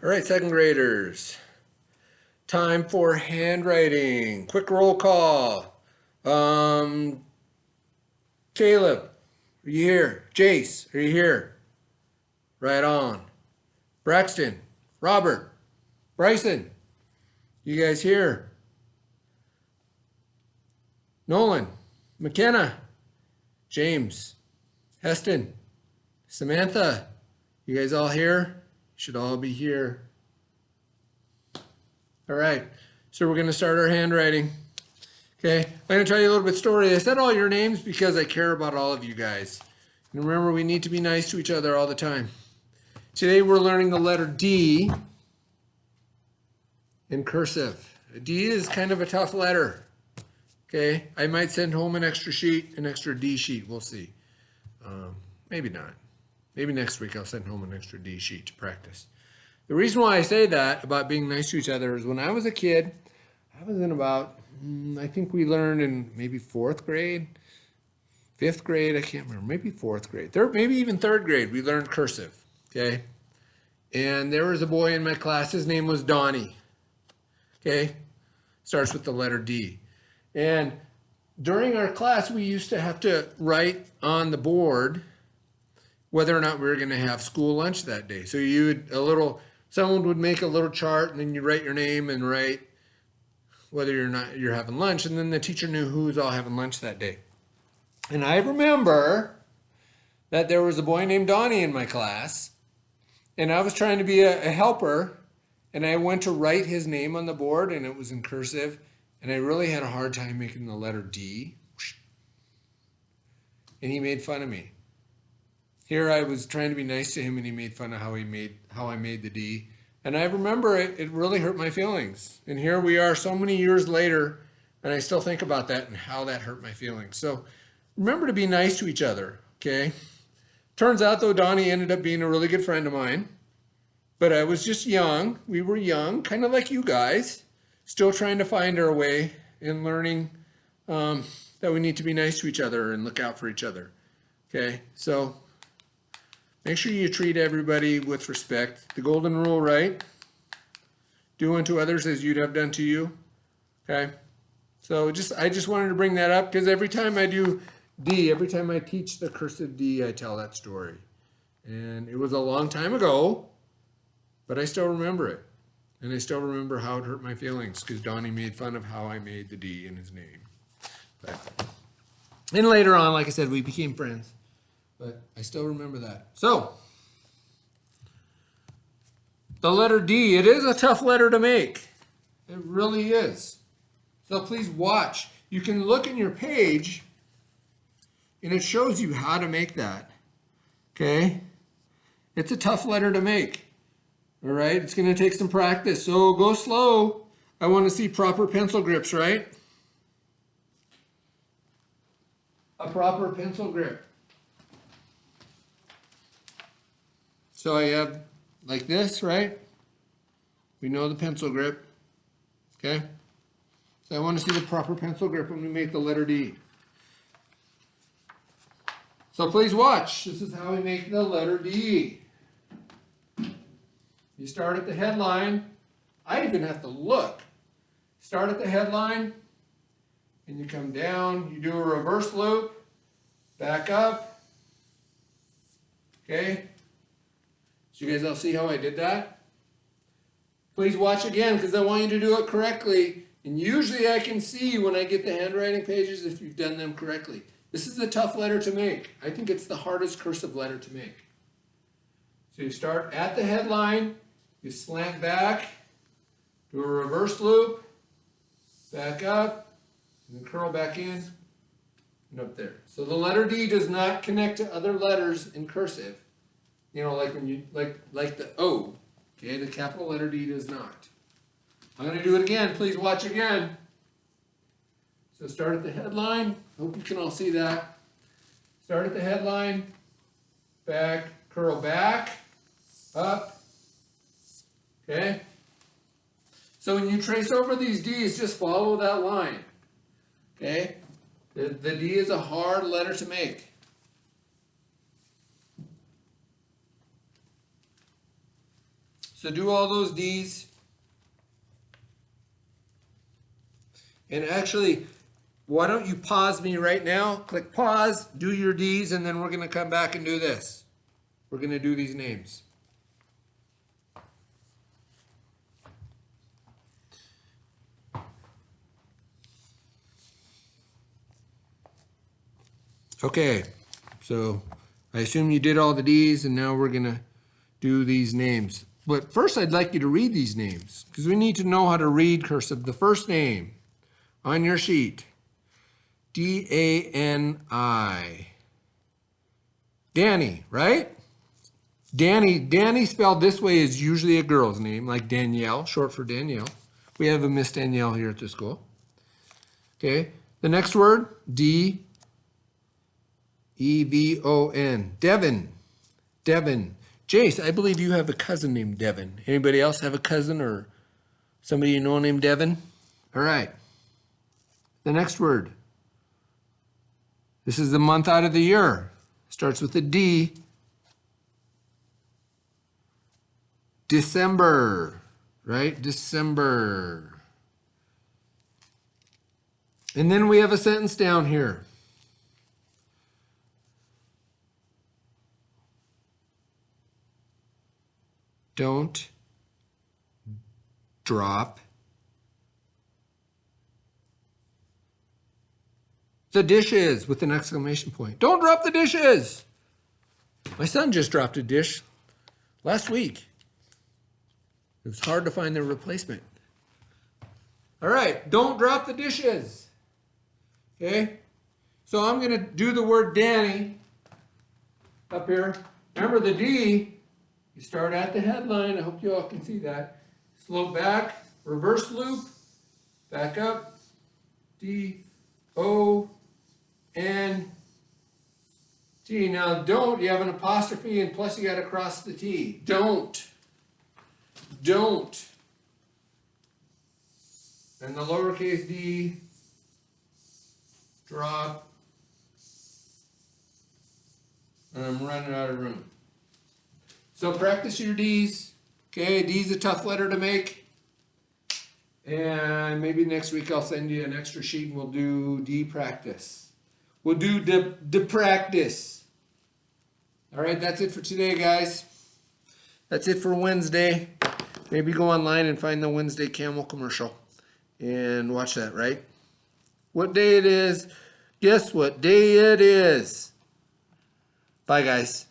All right, second graders, time for handwriting. Quick roll call. Caleb, are you here? Jace, are you here? Right on. Braxton, Robert, Bryson, you guys here? Nolan, McKenna, James, Heston, Samantha, you guys all here? Should all be here. All right, so we're going to start our handwriting. Okay, I'm going to tell you a little bit of story. I said all your names because I care about all of you guys. And remember, we need to be nice to each other all the time. Today we're learning the letter D in cursive. D is kind of a tough letter. Okay, I might send home an extra sheet, an extra D sheet. We'll see. Maybe not. Maybe next week I'll send home an extra D sheet to practice. The reason why I say that about being nice to each other is when I was a kid, I was in about, I think we learned in maybe 4th grade, 5th grade, I can't remember, maybe 4th grade, maybe even 3rd grade, we learned cursive, okay? And there was a boy in my class, his name was Donnie, okay? Starts with the letter D. And during our class, we used to have to write on the board whether or not we were going to have school lunch that day. So someone would make a little chart, and then you write your name and write whether you're having lunch, and then the teacher knew who was all having lunch that day. And I remember that there was a boy named Donnie in my class, and I was trying to be a helper, and I went to write his name on the board, and it was in cursive, and I really had a hard time making the letter D, and he made fun of me. Here I was trying to be nice to him, and he made fun of how I made the D. And I remember it really hurt my feelings. And here we are so many years later, and I still think about that and how that hurt my feelings. So remember to be nice to each other, okay? Turns out, though, Donnie ended up being a really good friend of mine. But I was just young. We were young, kind of like you guys, still trying to find our way in learning that we need to be nice to each other and look out for each other, okay? So make sure you treat everybody with respect. The golden rule, right? Do unto others as you'd have done to you. Okay? So I just wanted to bring that up because every time I do D, every time I teach the cursive D, I tell that story. And it was a long time ago, but I still remember it. And I still remember how it hurt my feelings because Donnie made fun of how I made the D in his name. And later on, like I said, we became friends. But I still remember that. So, the letter D, it is a tough letter to make. It really is. So please watch. You can look in your page, and it shows you how to make that. Okay? It's a tough letter to make. All right? It's going to take some practice. So go slow. I want to see proper pencil grips, right? A proper pencil grip. So I have like this, right? We know the pencil grip, okay? So I want to see the proper pencil grip when we make the letter D. So please watch. This is how we make the letter D. You start at the headline. I even have to look. Start at the headline, and you come down. You do a reverse loop, back up, okay? So you guys all see how I did that? Please watch again because I want you to do it correctly. And usually I can see when I get the handwriting pages if you've done them correctly. This is a tough letter to make. I think it's the hardest cursive letter to make. So you start at the headline, you slant back, do a reverse loop, back up, and then curl back in and up there. So the letter D does not connect to other letters in cursive. You know, like when you like the O, okay, the capital letter D does not. I'm going to do it again. Please watch again. So start at the headline. Hope you can all see that. Start at the headline, back, curl back, up. Okay? So when you trace over these D's, just follow that line. Okay? The D is a hard letter to make. So do all those D's. And actually, why don't you pause me right now? Click pause, do your D's, and then we're going to come back and do this. We're going to do these names. Okay, so I assume you did all the D's, and now we're going to do these names. But first, I'd like you to read these names, because we need to know how to read cursive. The first name on your sheet, D-A-N-I. Danny, right? Danny spelled this way is usually a girl's name, like Danielle, short for Danielle. We have a Miss Danielle here at the school. Okay, the next word, D-E-V-O-N, Devin. Devin. Jace, I believe you have a cousin named Devin. Anybody else have a cousin or somebody you know named Devin? All right. The next word. This is the month out of the year. Starts with a D. December, right? December. And then we have a sentence down here. Don't drop the dishes with an exclamation point. Don't drop the dishes. My son just dropped a dish last week. It was hard to find their replacement. All right, don't drop the dishes. Okay, so I'm going to do the word Danny up here. Remember the D, you start at the headline. I hope you all can see that. Slope back, reverse loop, back up, D-O-N-T. Now don't, you have an apostrophe and plus you got to cross the T. Don't. And the lowercase d, drop, and I'm running out of room. So practice your D's. Okay, D's a tough letter to make. And maybe next week I'll send you an extra sheet and we'll do D practice. We'll do the practice. All right, that's it for today, guys. That's it for Wednesday. Maybe go online and find the Wednesday Camel commercial and watch that, right? What day it is? Guess what day it is? Bye, guys.